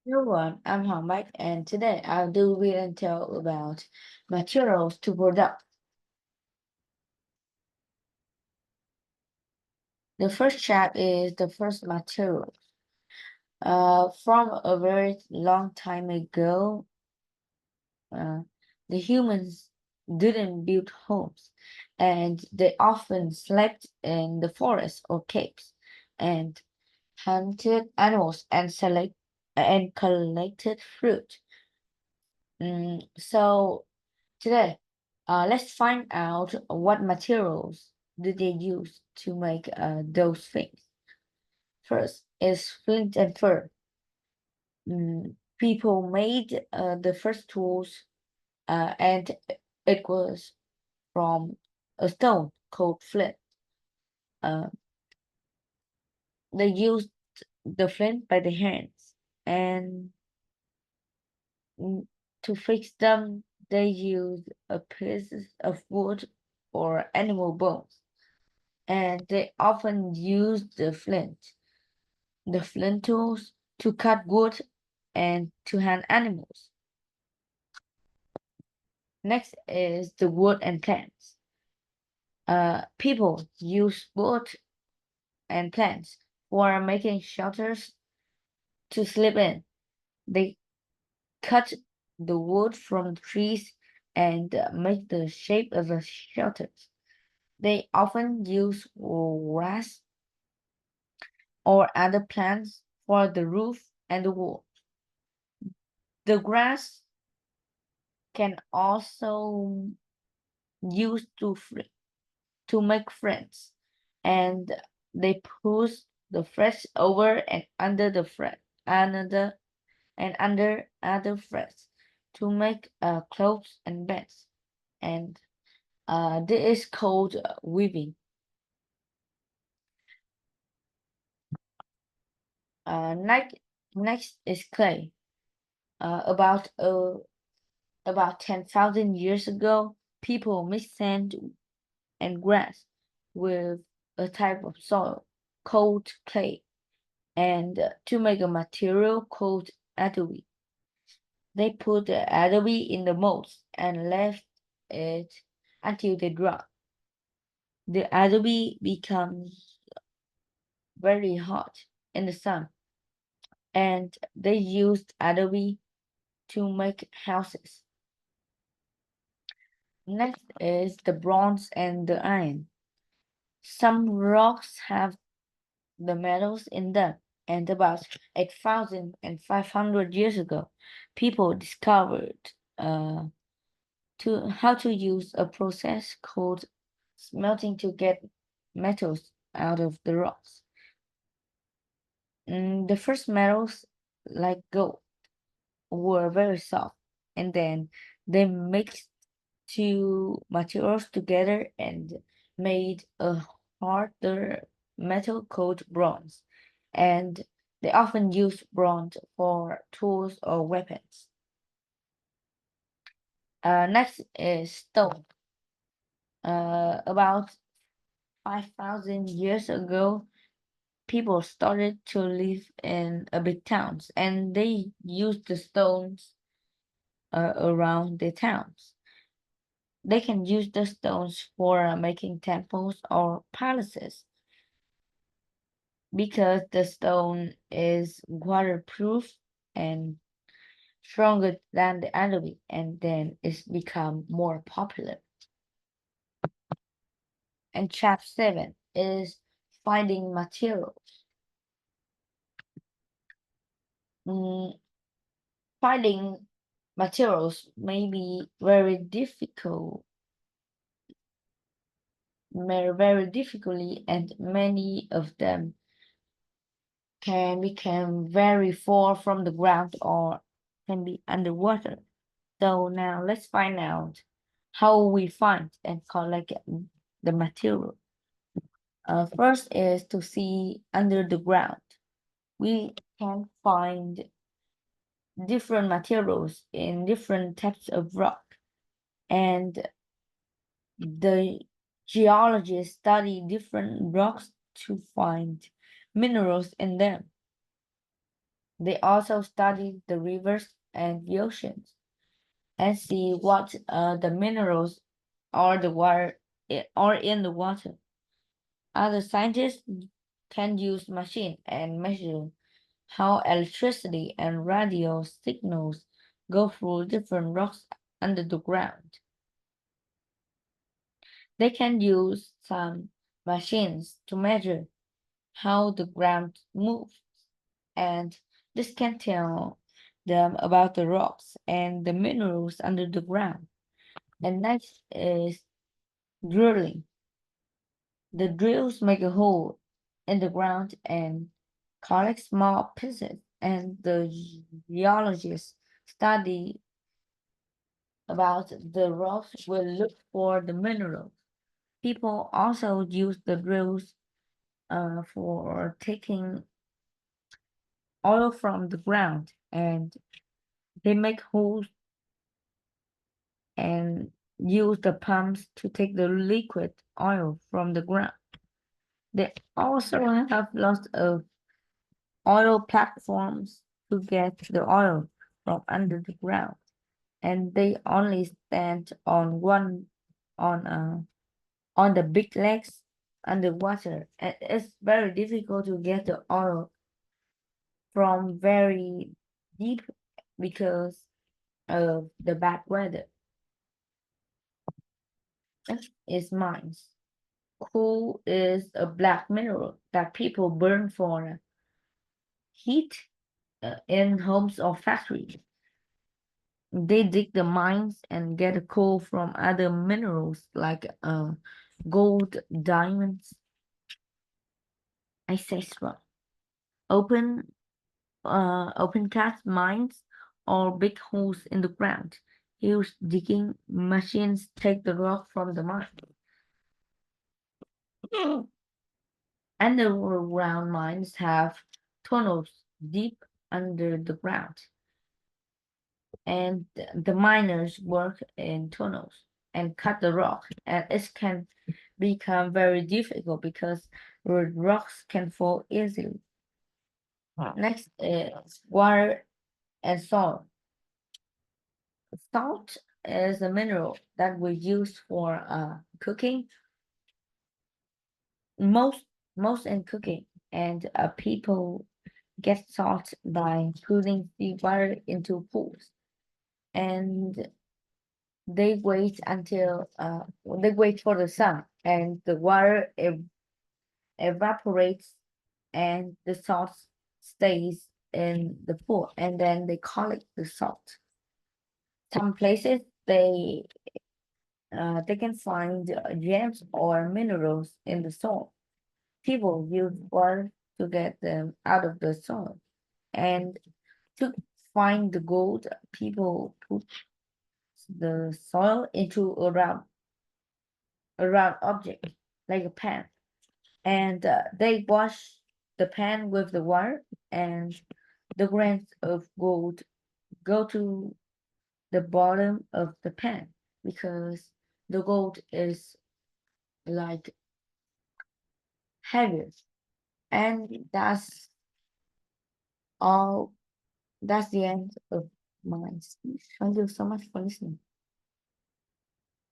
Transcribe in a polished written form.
Everyone, I'm Hoàng, and today I'll do read and tell about materials to product. The first chapter is the first material. From a very long time ago, uh, the humans didn't build homes, and they often slept in the forest or caves, and hunted animals and collected fruit. So today, let's find out what materials did they use to make those things. First is flint and fir. People made the first tools, and it was from a stone called flint. Uh, they used the flint by the hands, and mm, to fix them, they used a piece of wood or animal bones, and they often used the flint tools to cut wood and to hand animals. Next is the wood and plants. People use wood and plants for making shelters to sleep in. They cut the wood from trees and make the shape of the shelters. They often use grass or other plants for the roof and the wall. The grass can also use to make friends, and they push the threads over and under the thread, another and under other threads to make clothes and beds. And this is called weaving. Next, next is clay. Uh, about uh, about 10,000 years ago, people mixed sand and grass with a type of soil called clay, and to make a material called adobe. They put the adobe in the molds and left it until they dry. The adobe becomes very hot in the sun, and they used adobe to make houses. Next is the bronze and the iron. Some rocks have the metals in them, and about 8,500 years ago, people discovered uh, how to use a process called smelting to get metals out of the rocks. The first metals, like gold, were very soft, and then they mixed two materials together and made a harder metal called bronze. And they often used bronze for tools or weapons. Next is stone. About 5,000 years ago, people started to live in big towns, and they used the stones around the towns. They can use the stones for making temples or palaces because the stone is waterproof and stronger than the adobe, and then it's become more popular. And chapter 7 is finding materials. Mm, Finding materials may be very difficultly, and many of them can become very far from the ground or can be underwater. So now let's find out how we find and collect the material. First is to see under the ground. We can find different materials in different types of rock, and the geologists study different rocks to find minerals in them. They also study the rivers and the oceans and see what the minerals are the water are in the water. Other scientists can use machine and measure how electricity and radio signals go through different rocks under the ground. They can use some machines to measure how the ground moves, and this can tell them about the rocks and the minerals under the ground. And next is drilling. The drills make a hole in the ground and collect small pieces, and the geologists study about the rocks will look for the minerals. People also use the drills for taking oil from the ground, and they make holes and use the pumps to take the liquid oil from the ground. They also have lots of oil platforms to get the oil from under the ground, and they only stand on one on the big legs underwater, and it's very difficult to get the oil from very deep because of the bad weather. Next is mines. Coal is a black mineral that people burn for heat in homes or factories. They dig the mines and get a coal from other minerals like gold, diamonds, etc. Open open cast mines or big holes in the ground. Huge digging machines take the rock from the mine. Underground mines have tunnels deep under the ground, and the miners work in tunnels and cut the rock, and it can become very difficult because the rocks can fall easily. Next is water and salt. Salt is a mineral that we use for cooking, most most in cooking, and people get salt by putting the water into pools, and they wait until they wait for the sun, and the water evaporates, and the salt stays in the pool, and then they collect the salt. Some places they can find gems or minerals in the soil. People use water to get them out of the soil. And to find the gold, people put the soil into a round object, like a pan. And they wash the pan with the water, and the grains of gold go to the bottom of the pan because the gold is like heavier. And all. That's the end of my speech. Thank you so much for listening.